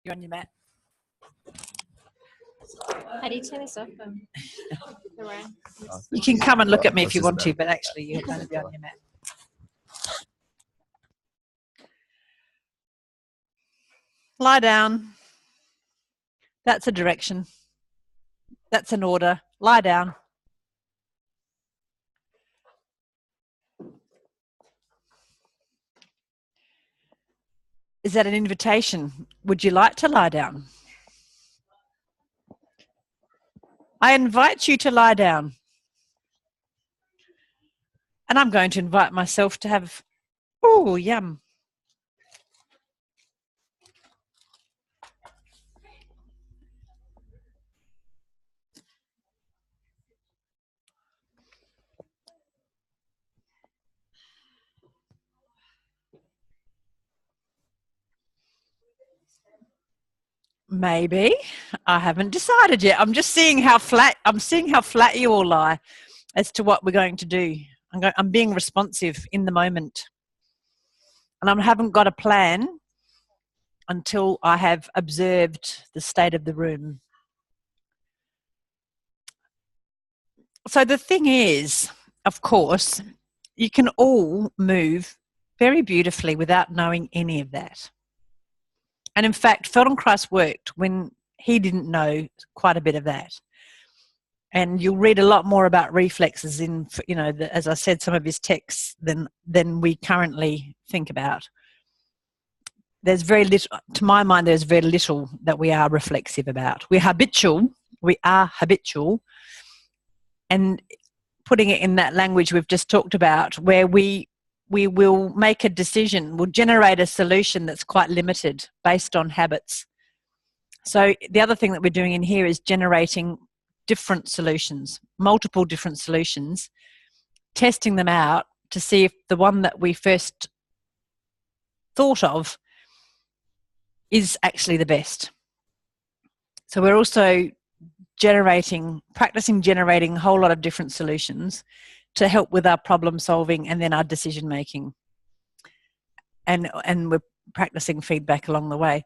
You're on your mat. How do you turn this off? You can come and look at me if you want to, but actually you're going to be on your mat. Lie down. That's a direction. That's an order. Lie down. Is that an invitation? Would you like to lie down? I invite you to lie down. And I'm going to invite myself to have, oh, yum. Maybe. I haven't decided yet. I'm just seeing how flat, you all lie as to what we're going to do. I'm being responsive in the moment. And I haven't got a plan until I have observed the state of the room. So the thing is, of course, you can all move very beautifully without knowing any of that. And in fact, Feldenkrais worked when he didn't know quite a bit of that. And you'll read a lot more about reflexes in, as I said, some of his texts than we currently think about. There's very little, to my mind, there's very little that we are reflexive about. We are habitual. And putting it in that language we've just talked about, where we will make a decision, we'll generate a solution that's quite limited based on habits. So the other thing that we're doing in here is generating different solutions, multiple different solutions, testing them out to see if the one that we first thought of is actually the best. So we're also practicing generating a whole lot of different solutions to help with our problem solving and then our decision making. And we're practicing feedback along the way.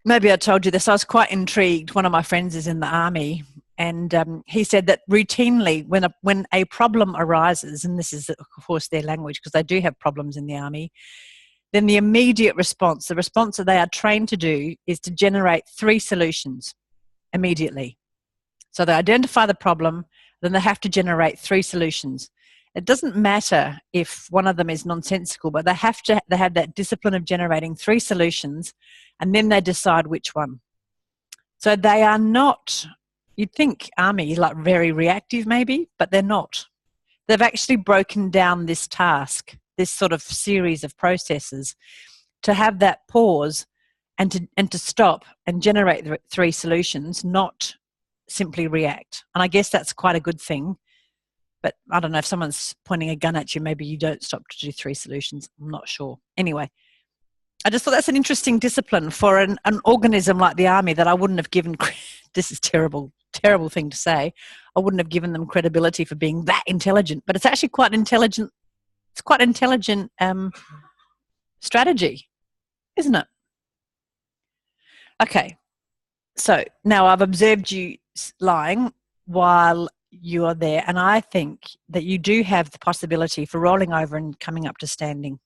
Maybe I told you this, I was quite intrigued. One of my friends is in the army, and he said that routinely when a problem arises, and this is of course their language because they do have problems in the army, then the immediate response, the response that they are trained to do, is to generate 3 solutions immediately. So they identify the problem, then they have to generate 3 solutions. It doesn't matter if one of them is nonsensical, but they have that discipline of generating 3 solutions, and then they decide which one. So they are not, you'd think army is like very reactive maybe, but they're not. They've actually broken down this task, this sort of series of processes, to have that pause and to stop and generate the 3 solutions, not simply react. And I guess that's quite a good thing. But I don't know, if someone's pointing a gun at you, maybe you don't stop to do 3 solutions. I'm not sure. Anyway, I just thought that's an interesting discipline for an organism like the army that I wouldn't have given, this is terrible thing to say, I wouldn't have given them credibility for being that intelligent. But it's actually quite intelligent. It's quite intelligent strategy, isn't it? Okay, so now I've observed you lying while you are there, and I think that you do have the possibility for rolling over and coming up to standing.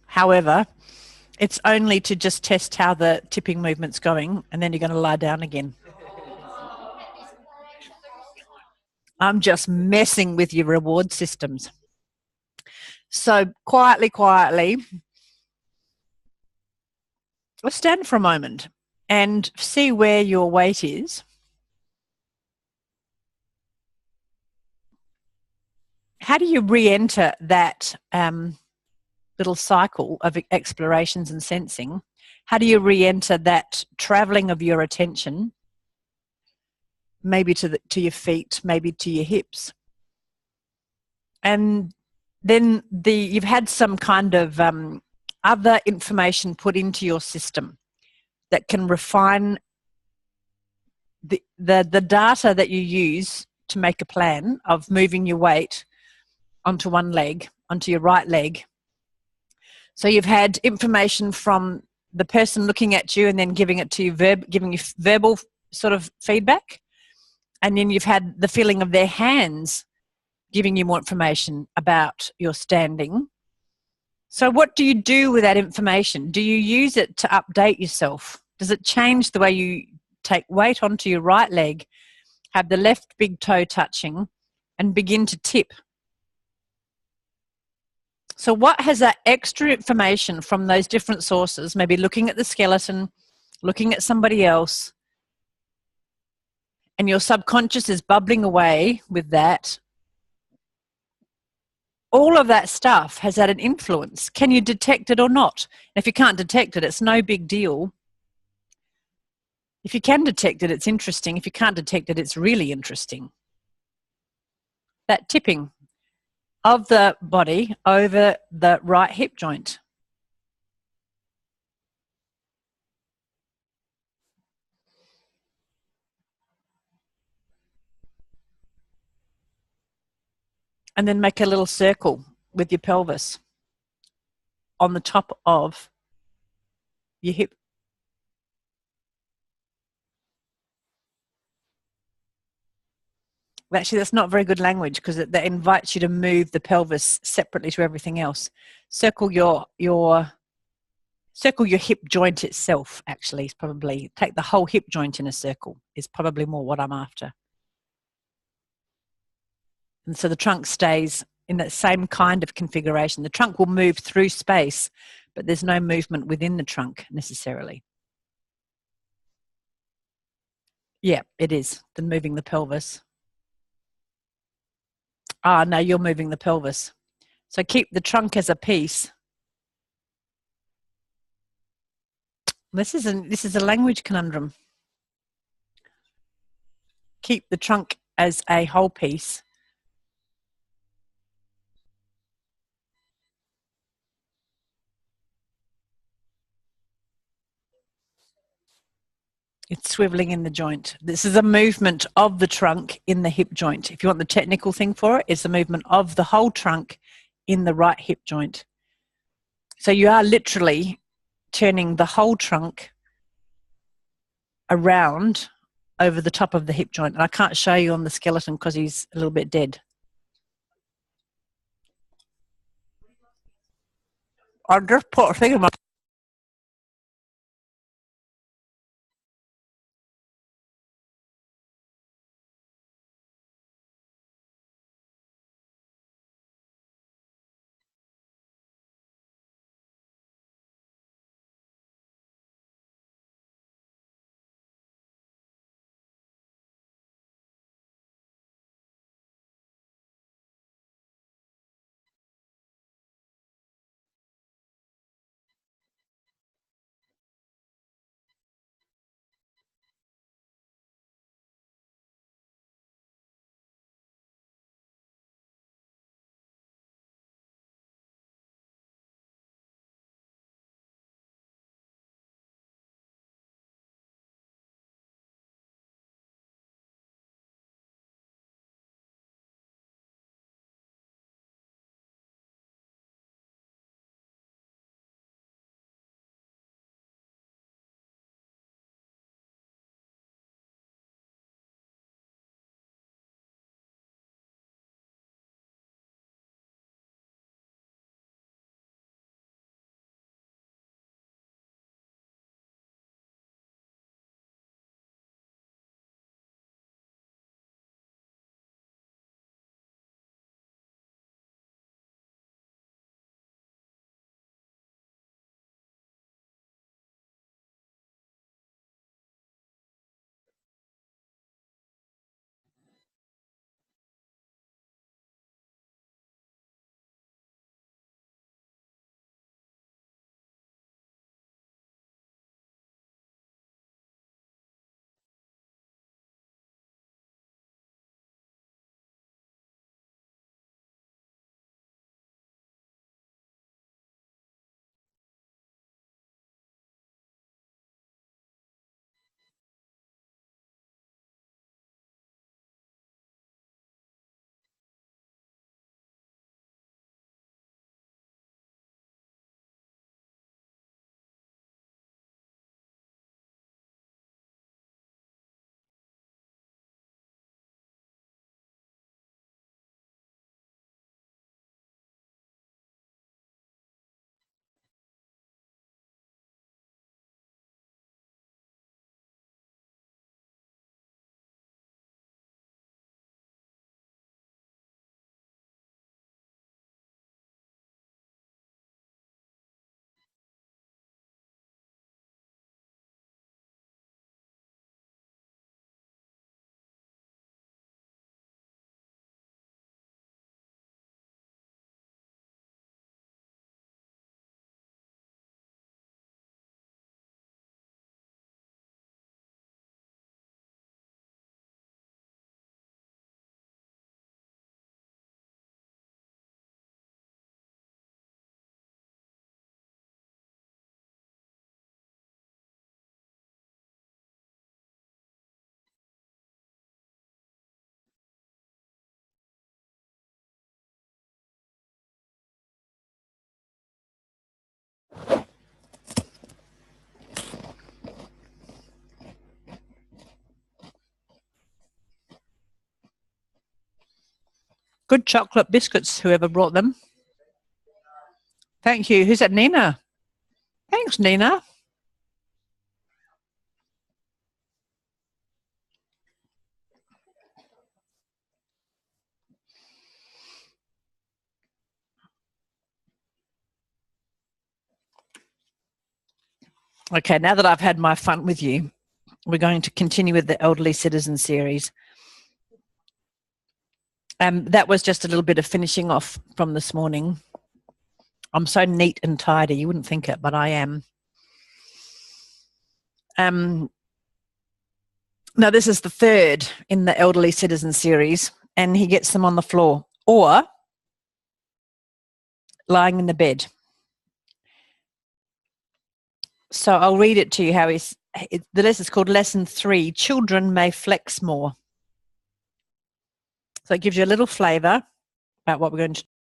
However, it's only to just test how the tipping movement's going, and then you're going to lie down again. I'm just messing with your reward systems. So quietly, let's stand for a moment and see where your weight is. How do you re-enter that little cycle of explorations and sensing? How do you re-enter that traveling of your attention, maybe to your feet, maybe to your hips? And then you've had some kind of other information put into your system that can refine the data that you use to make a plan of moving your weight onto one leg, onto your right leg. So you've had information from the person looking at you and then giving it to you, giving you verbal sort of feedback. And then you've had the feeling of their hands giving you more information about your standing. So what do you do with that information? Do you use it to update yourself? Does it change the way you take weight onto your right leg, have the left big toe touching, and begin to tip? So what has that extra information from those different sources, maybe looking at the skeleton, looking at somebody else, and your subconscious is bubbling away with that, all of that stuff has had an influence. Can you detect it or not? And if you can't detect it, it's no big deal. If you can detect it, it's interesting. If you can't detect it, it's really interesting. That tipping of the body over the right hip joint. And then make a little circle with your pelvis on the top of your hip. Actually, that's not very good language because that invites you to move the pelvis separately to everything else. Circle your hip joint itself, actually, is probably, take the whole hip joint in a circle is probably more what I'm after. And so the trunk stays in that same kind of configuration. The trunk will move through space, but there's no movement within the trunk necessarily. Yeah, it is, the moving the pelvis. Ah, no, you're moving the pelvis. So keep the trunk as a piece. This is a language conundrum. Keep the trunk as a whole piece. It's swiveling in the joint. This is a movement of the trunk in the hip joint. If you want the technical thing for it, it's the movement of the whole trunk in the right hip joint. So you are literally turning the whole trunk around over the top of the hip joint. And I can't show you on the skeleton because he's a little bit dead. I just put a thing in my Good chocolate biscuits, whoever brought them. Thank you. Who's that? Nina. Thanks, Nina. Okay, now that I've had my fun with you, we're going to continue with the Elderly Citizen series. That was just a little bit of finishing off from this morning. I'm so neat and tidy. You wouldn't think it, but I am. Now, this is the third in the Elderly Citizen series, and he gets them on the floor or lying in the bed. So I'll read it to you how the lesson is called Lesson 3, Children May Flex More. So it gives you a little flavour about what we're going to